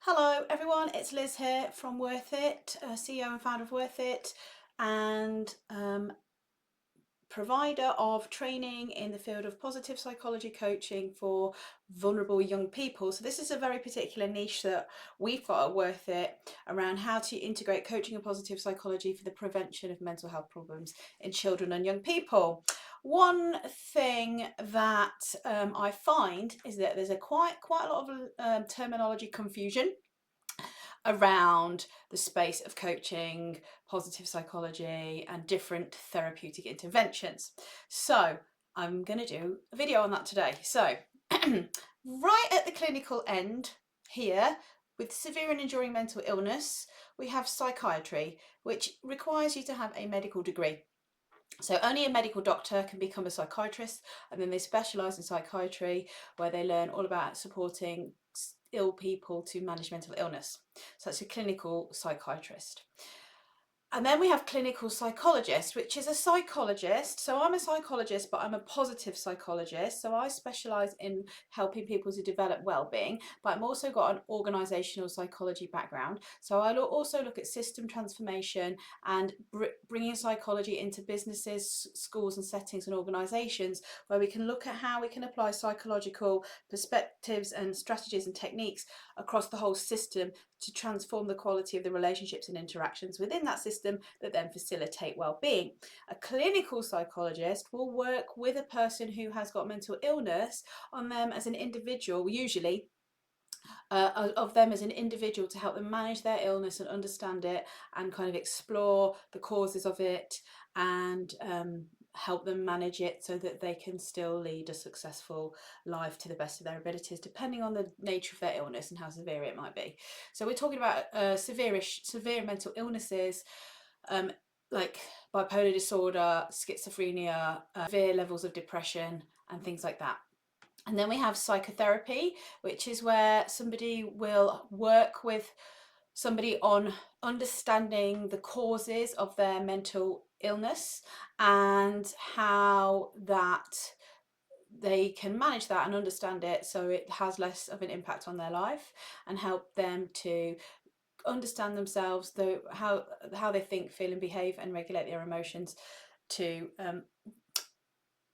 Hello everyone, it's Liz here from Worth It, CEO and founder of Worth It, and provider of training in the field of positive psychology coaching for vulnerable young people. So this is a very particular niche that we've got at Worth It around how to integrate coaching and positive psychology for the prevention of mental health problems in children and young people. One thing that I find is that there's quite a lot of terminology confusion around the space of coaching, positive psychology, and different therapeutic interventions. So I'm going to do a video on that today. So right at the clinical end here, with severe and enduring mental illness, we have psychiatry, which requires you to have a medical degree. So only a medical doctor can become a psychiatrist, and then they specialise in psychiatry, where they learn all about supporting ill people to manage mental illness. So that's a clinical psychiatrist. And then we have clinical psychologist, which is a psychologist. So I'm a psychologist, but I'm a positive psychologist. So I specialise in helping people to develop well-being, but I've also got an organisational psychology background. So I also look at system transformation and bringing psychology into businesses, schools and settings and organisations, where we can look at how we can apply psychological perspectives and strategies and techniques across the whole system to transform the quality of the relationships and interactions within that system that then facilitate well-being. A clinical psychologist will work with a person who has got mental illness on them as an individual, usually of them as an individual, to help them manage their illness and understand it and kind of explore the causes of it and help them manage it so that they can still lead a successful life to the best of their abilities, depending on the nature of their illness and how severe it might be. So we're talking about severe mental illnesses, like bipolar disorder, schizophrenia, severe levels of depression and things like that. And then we have psychotherapy, which is where somebody will work with somebody on understanding the causes of their mental illness and how that they can manage that and understand it so it has less of an impact on their life, and help them to understand themselves, how they think, feel and behave, and regulate their emotions to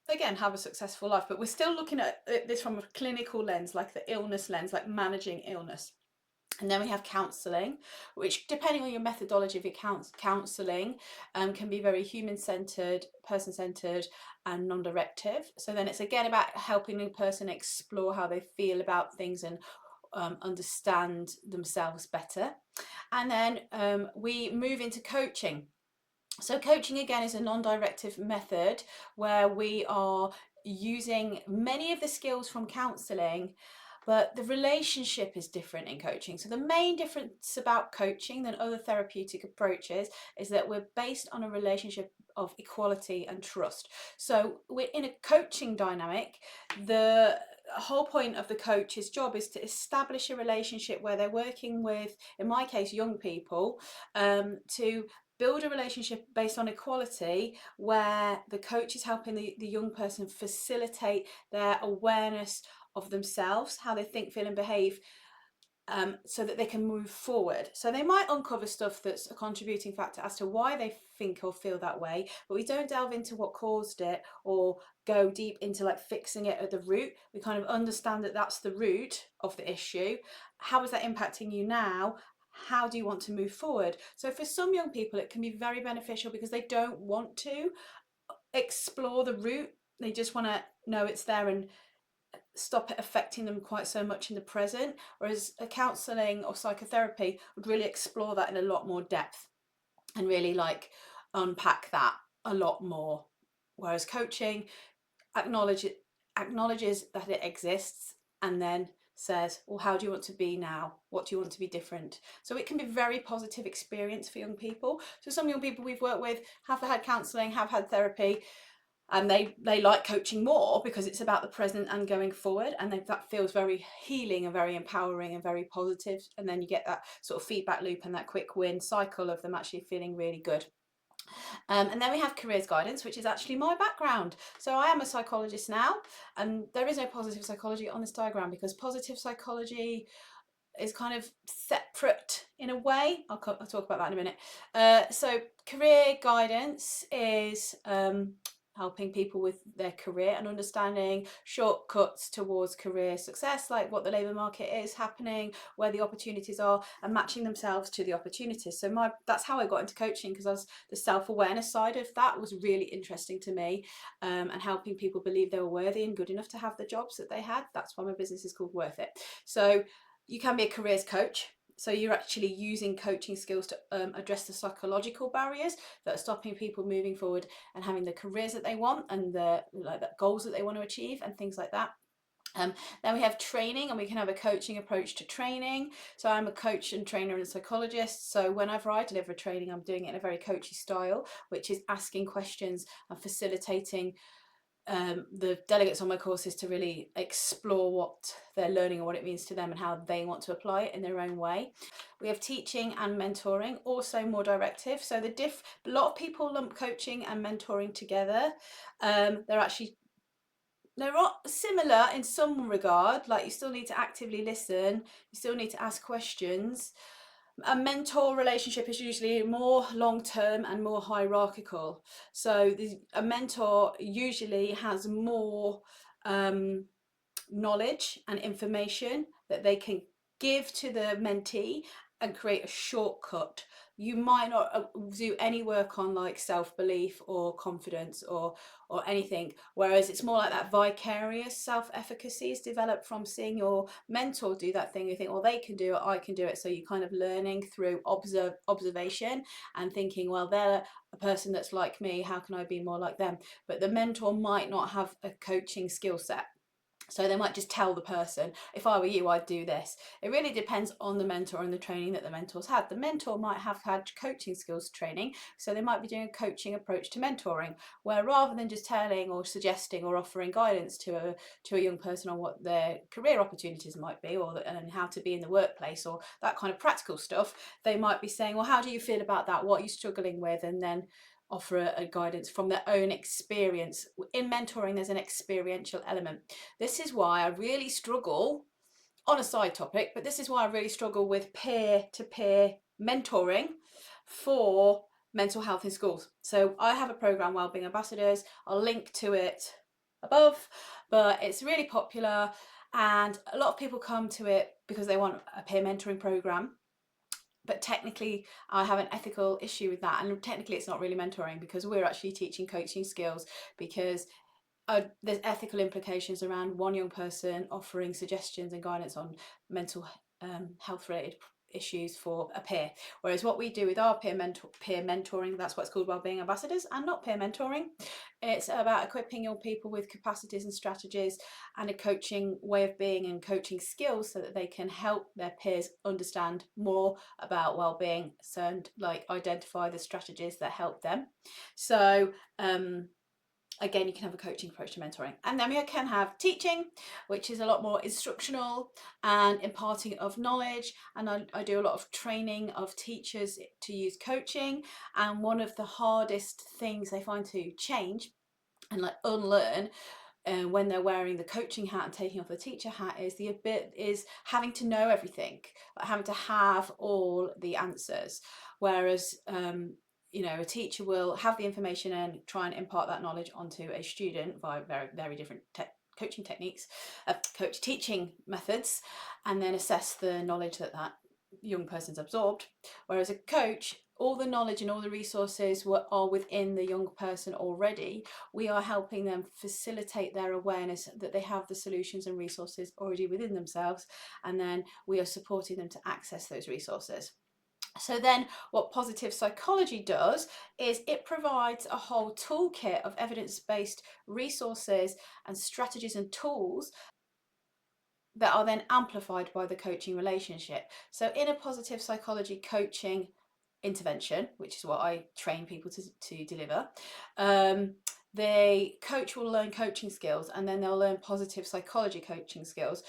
again have a successful life. But we're still looking at this from a clinical lens, like the illness lens, like managing illness. And then we have counselling, which, depending on your methodology of your counselling, can be very human-centred, person-centred and non-directive. So then it's again about helping a person explore how they feel about things and understand themselves better. And then we move into coaching. So coaching again is a non-directive method where we are using many of the skills from counselling, but the relationship is different in coaching. So the main difference about coaching than other therapeutic approaches is that we're based on a relationship of equality and trust. So we're in a coaching dynamic. The whole point of the coach's job is to establish a relationship where they're working with, in my case, young people, to build a relationship based on equality, where the coach is helping the young person facilitate their awareness of themselves, how they think, feel and behave, so that they can move forward. So they might uncover stuff that's a contributing factor as to why they think or feel that way, but we don't delve into what caused it or go deep into like fixing it at the root. We kind of understand that that's the root of the issue. How is that impacting you now? How do you want to move forward? So for some young people it can be very beneficial because they don't want to explore the root. They just want to know it's there and stop it affecting them quite so much in the present, whereas a counselling or psychotherapy would really explore that in a lot more depth and really like unpack that a lot more, whereas coaching acknowledges that it exists and then says, well, how do you want to be now? What do you want to be different? So it can be a very positive experience for young people. So some young people we've worked with have had counselling, have had therapy, and they like coaching more because it's about the present and going forward, and that feels very healing and very empowering and very positive. And then you get that sort of feedback loop and that quick win cycle of them actually feeling really good. And then we have careers guidance, which is actually my background. So I am a psychologist now, and there is no positive psychology on this diagram because positive psychology is kind of separate in a way. I'll talk about that in a minute. So career guidance is helping people with their career and understanding shortcuts towards career success, like what the labour market is happening, where the opportunities are, and matching themselves to the opportunities. So that's how I got into coaching, because I was the self-awareness side of that was really interesting to me, and helping people believe they were worthy and good enough to have the jobs that they had. That's why my business is called Worth It. So you can be a careers coach. So you're actually using coaching skills to address the psychological barriers that are stopping people moving forward and having the careers that they want and the goals that they want to achieve and things like that. Then we have training, and we can have a coaching approach to training. So I'm a coach and trainer and psychologist. So whenever I deliver training, I'm doing it in a very coachy style, which is asking questions and facilitating the delegates on my courses to really explore what they're learning and what it means to them and how they want to apply it in their own way. We have teaching and mentoring, also more directive. So a lot of people lump coaching and mentoring together. They're similar in some regard, like you still need to actively listen, you still need to ask questions. A mentor relationship is usually more long-term and more hierarchical. So a mentor usually has more knowledge and information that they can give to the mentee and create a shortcut. You might not do any work on like self-belief or confidence or anything, whereas it's more like that vicarious self-efficacy is developed from seeing your mentor do that thing. You think, well, they can do it, I can do it. So you're kind of learning through observation and thinking, well, they're a person that's like me, how can I be more like them? But the mentor might not have a coaching skill set. So they might just tell the person, if I were you, I'd do this. It really depends on the mentor and the training that the mentor's had. The mentor might have had coaching skills training, so they might be doing a coaching approach to mentoring, where rather than just telling or suggesting or offering guidance to a young person on what their career opportunities might be, and how to be in the workplace or that kind of practical stuff, they might be saying, well, how do you feel about that? What are you struggling with? And then offer a guidance from their own experience. In mentoring, there's an experiential element. This is why I really struggle, on a side topic, but this is why I really struggle with peer-to-peer mentoring for mental health in schools. So I have a program, Wellbeing Ambassadors. I'll link to it above, but it's really popular and a lot of people come to it because they want a peer mentoring program. But technically I have an ethical issue with that, and technically it's not really mentoring because we're actually teaching coaching skills, because there's ethical implications around one young person offering suggestions and guidance on mental health related issues for a peer, whereas what we do with our peer mentoring, that's what's called Wellbeing Ambassadors, and not peer mentoring. It's about equipping young people with capacities and strategies and a coaching way of being and coaching skills so that they can help their peers understand more about well-being and like identify the strategies that help them. So again, you can have a coaching approach to mentoring. And then we can have teaching, which is a lot more instructional and imparting of knowledge. And I do a lot of training of teachers to use coaching. And one of the hardest things they find to change and like unlearn when they're wearing the coaching hat and taking off the teacher hat is having to know everything, like having to have all the answers. Whereas a teacher will have the information and try and impart that knowledge onto a student via very, very different coaching techniques, teaching methods, and then assess the knowledge that young person's absorbed. Whereas a coach, all the knowledge and all the resources are within the young person already. We are helping them facilitate their awareness that they have the solutions and resources already within themselves, and then we are supporting them to access those resources. So then what positive psychology does is it provides a whole toolkit of evidence-based resources and strategies and tools that are then amplified by the coaching relationship. So in a positive psychology coaching intervention, which is what I train people to deliver, the coach will learn coaching skills, and then they'll learn positive psychology coaching skills,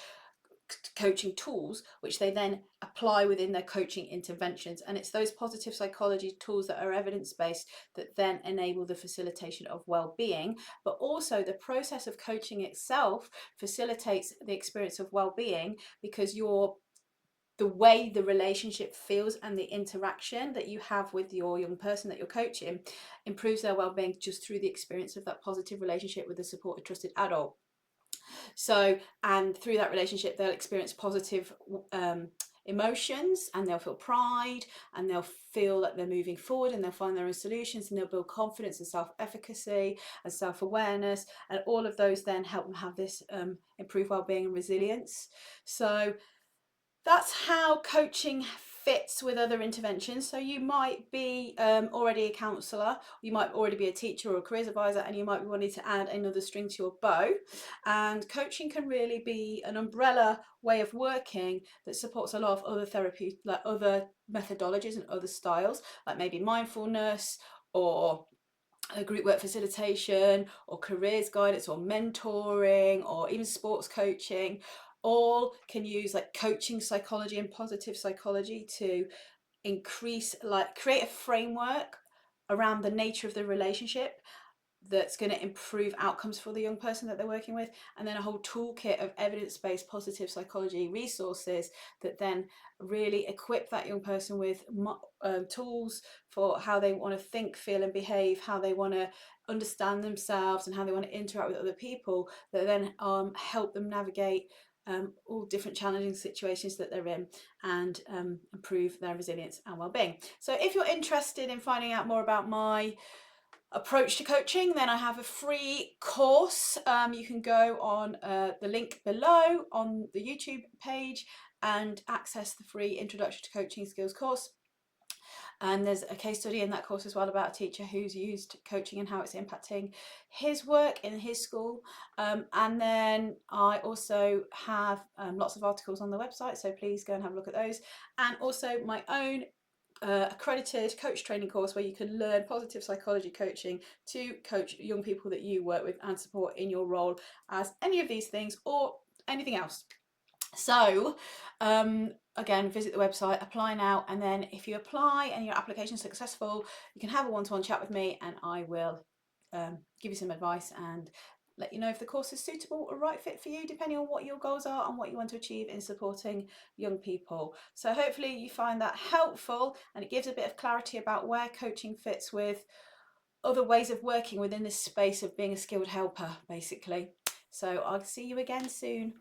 coaching tools, which they then apply within their coaching interventions. And it's those positive psychology tools that are evidence-based that then enable the facilitation of well-being, but also the process of coaching itself facilitates the experience of well-being, because you're the way the relationship feels and the interaction that you have with your young person that you're coaching improves their well-being just through the experience of that positive relationship with a supported, trusted adult. So, and through that relationship, they'll experience positive emotions, and they'll feel pride, and they'll feel that they're moving forward, and they'll find their own solutions, and they'll build confidence and self-efficacy and self-awareness, and all of those then help them have this improved well-being and resilience. So that's how coaching fits with other interventions. So you might be already a counsellor, you might already be a teacher or a careers advisor, and you might be wanting to add another string to your bow. And coaching can really be an umbrella way of working that supports a lot of other therapy, like other methodologies and other styles, like maybe mindfulness or group work facilitation or careers guidance or mentoring or even sports coaching. All can use like coaching psychology and positive psychology to increase, like create a framework around the nature of the relationship that's going to improve outcomes for the young person that they're working with, and then a whole toolkit of evidence-based positive psychology resources that then really equip that young person with tools for how they want to think, feel and behave, how they want to understand themselves and how they want to interact with other people, that then help them navigate all different challenging situations that they're in, and improve their resilience and well-being. So if you're interested in finding out more about my approach to coaching, then I have a free course. You can go on the link below on the YouTube page and access the free Introduction to Coaching Skills course. And there's a case study in that course as well about a teacher who's used coaching and how it's impacting his work in his school. And then I also have lots of articles on the website, so please go and have a look at those. And also my own accredited coach training course where you can learn positive psychology coaching to coach young people that you work with and support in your role as any of these things or anything else. So again, visit the website, apply now, and then if you apply and your application is successful, you can have a one-to-one chat with me and I will give you some advice and let you know if the course is suitable or right fit for you, depending on what your goals are and what you want to achieve in supporting young people. So hopefully you find that helpful, and it gives a bit of clarity about where coaching fits with other ways of working within this space of being a skilled helper, basically. So I'll see you again soon.